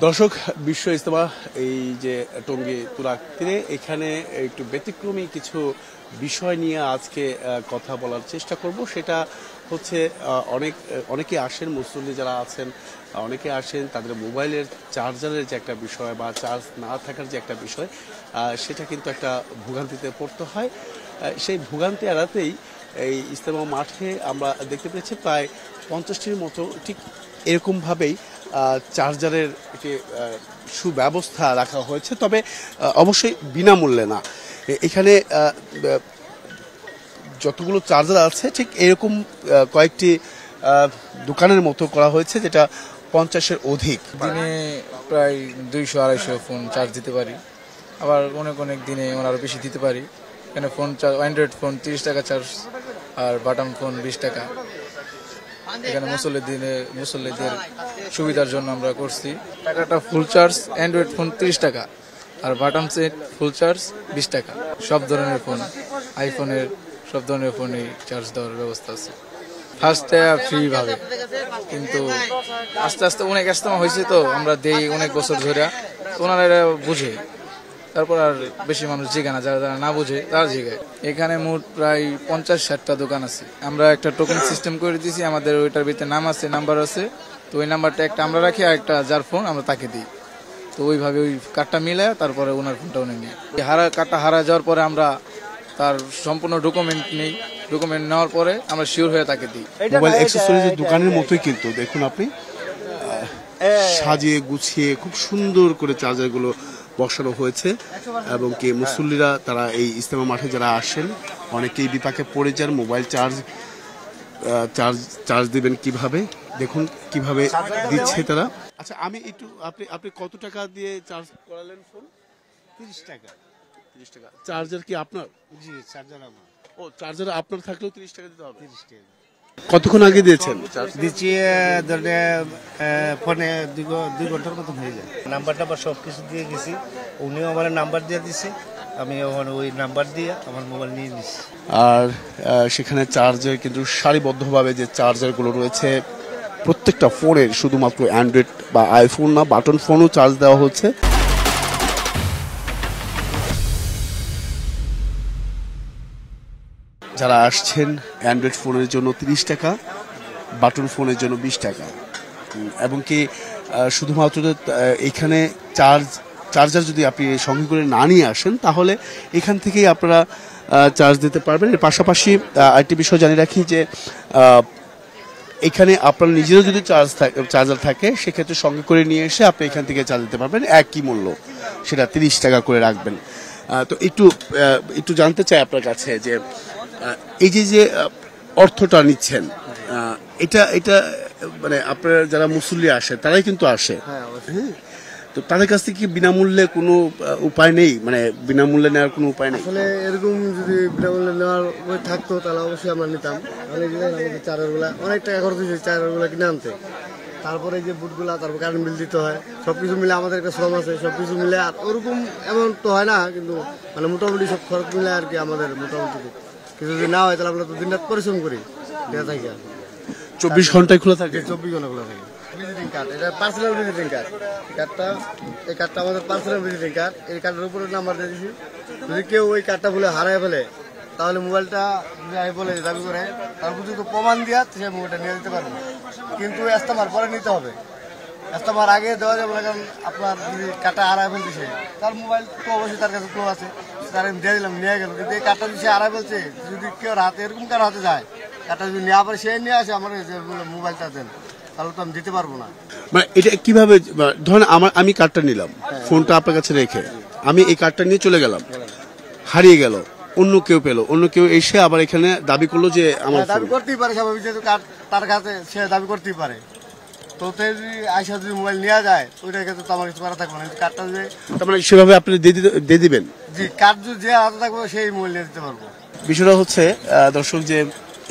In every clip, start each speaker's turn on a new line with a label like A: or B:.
A: দর্শক, বিশ্ব ইজতেমা এই যে টঙ্গী তুরাগ তীরে, এখানে একটু ব্যতিক্রমী কিছু বিষয় নিয়ে আজকে কথা বলার চেষ্টা করব। সেটা হচ্ছে অনেকে আসেন, মুসল্লি যারা আছেন অনেকে আসেন, তাদের মোবাইলের চার্জারের যে একটা বিষয় বা চার্জ না থাকার যে একটা বিষয়, সেটা কিন্তু একটা ভোগান্তিতে পড়তে হয়। সেই ভোগান্তি এড়াতেই এই ইজতেমা মাঠে আমরা দেখতে পেয়েছি প্রায় 50টির মতো ঠিক এরকমভাবেই চার্জারের একটি সুব্যবস্থা রাখা হয়েছে, তবে অবশ্যই বিনামূল্যে না। এখানে যতগুলো চার্জার আছে ঠিক এরকম কয়েকটি দোকানের মতো করা হয়েছে, যেটা 50-এর অধিক।
B: দিনে প্রায় 200-250 ফোন চার্জ দিতে পারি, আবার অনেক অনেক দিনে আরও বেশি দিতে পারি। এখানে ফোন চার্জ, অ্যান্ড্রয়েড ফোন 30 টাকা চার্জ, আর বাটাম ফোন 20 টাকা। এখানে মুসল্লিদের সুবিধার জন্য আমরা করছি। টাকাটা ফুল চার্জ অ্যান্ড্রয়েড ফোন 30 টাকা, আর বাটাম সেট ফুল চার্জ 20 টাকা। সব ধরনের ফোন, আইফোনের সব ধরনের ফোনই চার্জ দেওয়ার ব্যবস্থা আছে। ফার্স্টে ফ্রি ভাবে, কিন্তু আস্তে আস্তে অনেক ইজতেমা হয়েছে তো আমরা দেই অনেক বছর ধরে, ওনারা এটা বুঝে, তারপর আর বেশি মানুষ জিগে না, যারা যারা না বুঝে তারা জিগায়। এখানে মোট প্রায় 50-60টা দোকান আছে। আমরা একটা টোকেন সিস্টেম করে দিয়েছি, আমাদের ওইটার ভিতরে নাম আছে, নাম্বার আছে। তো ওই নাম্বারটা একটা আমরা রাখি, আর একটা যার ফোন আমরা তাকে দিই। তো ওইভাবে ওই কার্ডটা মিলে তারপরে ওনার ফোনটা উনি নিয়ে কার্ডটা হারা যাওয়ার পরে আমরা তার সম্পূর্ণ ডকুমেন্ট নেই। ডকুমেন্ট নেওয়ার পরে আমরা শিওর হয়ে তাকে দিই।
A: মোবাইল অ্যাক্সেসরিজের দোকানের মতোই কিন্তু দেখুন আপনি সাজিয়ে গুছিয়ে খুব সুন্দর করে চার্জারগুলো বসানো হয়েছে, এবং কি মুসল্লিরা তারা এই ইজতেমা মাঠে যারা আসেন অনেকেই বিপাকে পড়ে যান। মোবাইল চার্জ দিবেন কিভাবে, দেখুন কিভাবে দিচ্ছে তারা। আচ্ছা, আমি একটু আপনি কত টাকা দিয়ে চার্জ করালেন ফোন?
C: 30 টাকা।
A: 30 টাকা। চার্জার কি আপনার?
C: জি, চার্জার আমার।
A: ও, চার্জার আপনার থাকলেও 30 টাকা দিতে হবে?
C: 30 টাকা।
A: কতক্ষণ আগে দিয়েছেন?
C: দিচ্ছি ধরে ফোনে 2 ঘন্টার মতো হয়ে যায়। নাম্বারটা বা সব কিছু দিয়ে গেছি, উনিও আমার নাম্বার দিয়ে দিছে, আমি ওই নাম্বার দিয়ে আমার মোবাইল নিয়ে নিচ্ছি।
A: আর সেখানে চার্জার কিন্তু সারিবদ্ধভাবে যে চার্জারগুলো রয়েছে প্রত্যেকটা ফোনের, শুধুমাত্র অ্যান্ড্রয়েড বা আইফোন না, বাটন ফোনও চার্জ দেওয়া হচ্ছে। যারা আসছেন অ্যান্ড্রয়েড ফোনের জন্য 30 টাকা, বাটন ফোনের জন্য 20 টাকা, এবং কি শুধুমাত্র এখানে চার্জার যদি আপনি সঙ্গে করে না নিয়ে আসেন তাহলে এখান থেকেই আপনারা চার্জ দিতে পারবেন। এর পাশাপাশি আরেকটি বিষয় জানিয়ে রাখি যে এখানে আপনার নিজেরও যদি চার্জার থাকে সেক্ষেত্রে সঙ্গে করে নিয়ে এসে আপনি এখান থেকে চার্জ দিতে পারবেন, একই মূল্য, সেটা 30 টাকা করে রাখবেন। তো একটু জানতে চাই আপনার কাছে যে এই যে অর্থটা নিচ্ছেন, এটা মানে আপনারা যারা মুসল্লি আসে তারাই কিন্তু আসে, হ্যাঁ, তো তাদের কাছ থেকে বিনামূল্যে কোনো উপায় নেই, মানে বিনামূল্যে নেওয়ার কোনো উপায় নেই?
D: আসলে এরকম যদি বিনামূল্যে নেওয়ার থাকতো তাহলে অবশ্যই আমরা নিতাম। আমাদের চার্জারগুলা অনেক টাকা খরচ হয়েছে চার্জারগুলা কিনে আনতে, তারপরে যে বুটগুলা, তারপর কারেন্ট বিল দিতে হয়, সবকিছু মিলে আমাদের একটা শ্রম আছে, সবকিছু মিলে আর ওরকম এমন তো হয় না, কিন্তু মানে মোটামুটি সব খরচ মিলে আর কি আমাদের মোটামুটি কিছু যদি না হয় তাহলে আমরা তো দিনরাত পরিশ্রম করি, দেওয়া থাকি।
A: 24 ঘন্টায় খোলা থাকে?
D: 24 ঘন্টা খোলা থাকে। ভিজিটিং কার্ড, এটা পার্সোনাল ভিজিটিং কার্ড। এই কার্ডটা আমাদের পার্সোনাল ভিজিটিং কার্ড। এই কার্ডের উপরে নাম্বার দিয়ে দিচ্ছি, যদি কেউ ওই কার্ডটা ভুলে হারায় ফেলে তাহলে মোবাইলটা বলে দাবি করে তারপর যদি প্রমাণ দিয়া সে মোবাইলটা নিয়ে দিতে পারবে, কিন্তু ইজতেমার পরে নিতে হবে। ইজতেমার আগে দেওয়া যাবে না, কারণ আপনার যদি কার্ডটা হারায় ফেলতেছে তার মোবাইল তো অবশ্যই তার কাছে ক্লোজ আছে, তার আমি দিয়ে দিলাম, নিয়ে গেল, কিন্তু এই কার্ডটা যদি সে হারায় ফেলছে, যদি কেউ হাতে এরকম কারো হাতে যায়, কার্ডটা যদি নেওয়া পরে সে নিয়ে আসে আমার মোবাইলটা দেন, তাহলে তো আমি দিতে পারবো না।
A: মানে এটা কিভাবে, ধরেন আমি কার্ডটা নিলাম, ফোনটা আপনার কাছে রেখে আমি এই কার্ডটা নিয়ে চলে গেলাম, হারিয়ে গেল, অন্য কেউ পেলো, অন্য কেউ এসে আবার এখানে দাবি করলো যে আমার,
D: দাবি করতেই পারে স্বাভাবিক, যেহেতু কার্ড তার কাছে, সে দাবি করতেই পারে। তো যদি আইসা যদি মোবাইল নেওয়া যায় ওইটার ক্ষেত্রে তো আমার কিছু করা থাকবে না। কার্ডটা যদি,
A: তার মানে সেভাবে আপনি দিয়ে দিবেন?
D: জি, কার্ড যদি যে হাতে থাকবে সেই মোবাইল নিয়ে দিতে পারবো।
A: বিষয়টা হচ্ছে দর্শক, যে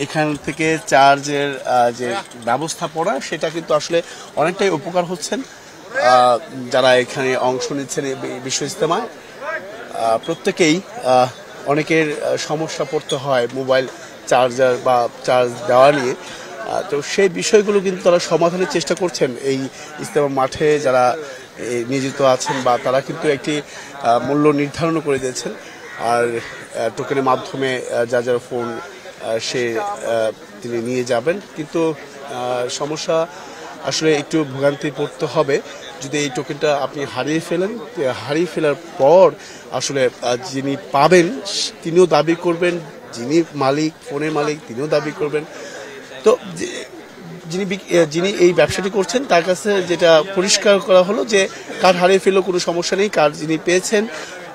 A: এখান থেকে চার্জের যে ব্যবস্থাপনা সেটা কিন্তু আসলে অনেকটাই উপকার হচ্ছেন যারা এখানে অংশ নিচ্ছেন এই বিশ্ব ইজতেমায়। প্রত্যেকেই অনেকের সমস্যা পড়তে হয় মোবাইল চার্জার বা চার্জ দেওয়া নিয়ে, তো সেই বিষয়গুলো কিন্তু তারা সমাধানের চেষ্টা করছেন এই ইজতেমা মাঠে যারা নিয়োজিত আছেন বা তারা কিন্তু একটি মূল্য নির্ধারণ করে দিয়েছেন। আর টোকেনের মাধ্যমে যার যার ফোন তিনি নিয়ে যাবেন। কিন্তু সমস্যা আসলে একটু ভোগান্তি পড়তে হবে যদি এই টোকেনটা আপনি হারিয়ে ফেলার পর আসলে যিনি পাবেন তিনিও দাবি করবেন, যিনি ফোনের মালিক তিনিও দাবি করবেন। তো যিনি এই ব্যবসাটি করছেন তার কাছে যেটা পরিষ্কার করা হলো যে কার্ড হারিয়ে ফেললেও কোনো সমস্যা নেই, কার্ড যিনি পেয়েছেন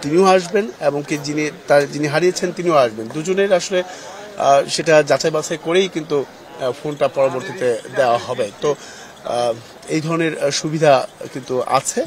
A: তিনিও আসবেন এবং যিনি হারিয়েছেন তিনিও আসবেন। দুজনের আসলে সেটা যাচাই বাছাই করেই কিন্তু ফোনটা পরবর্তীতে দেওয়া হবে। তো এই ধরনের সুবিধা কিন্তু আছে।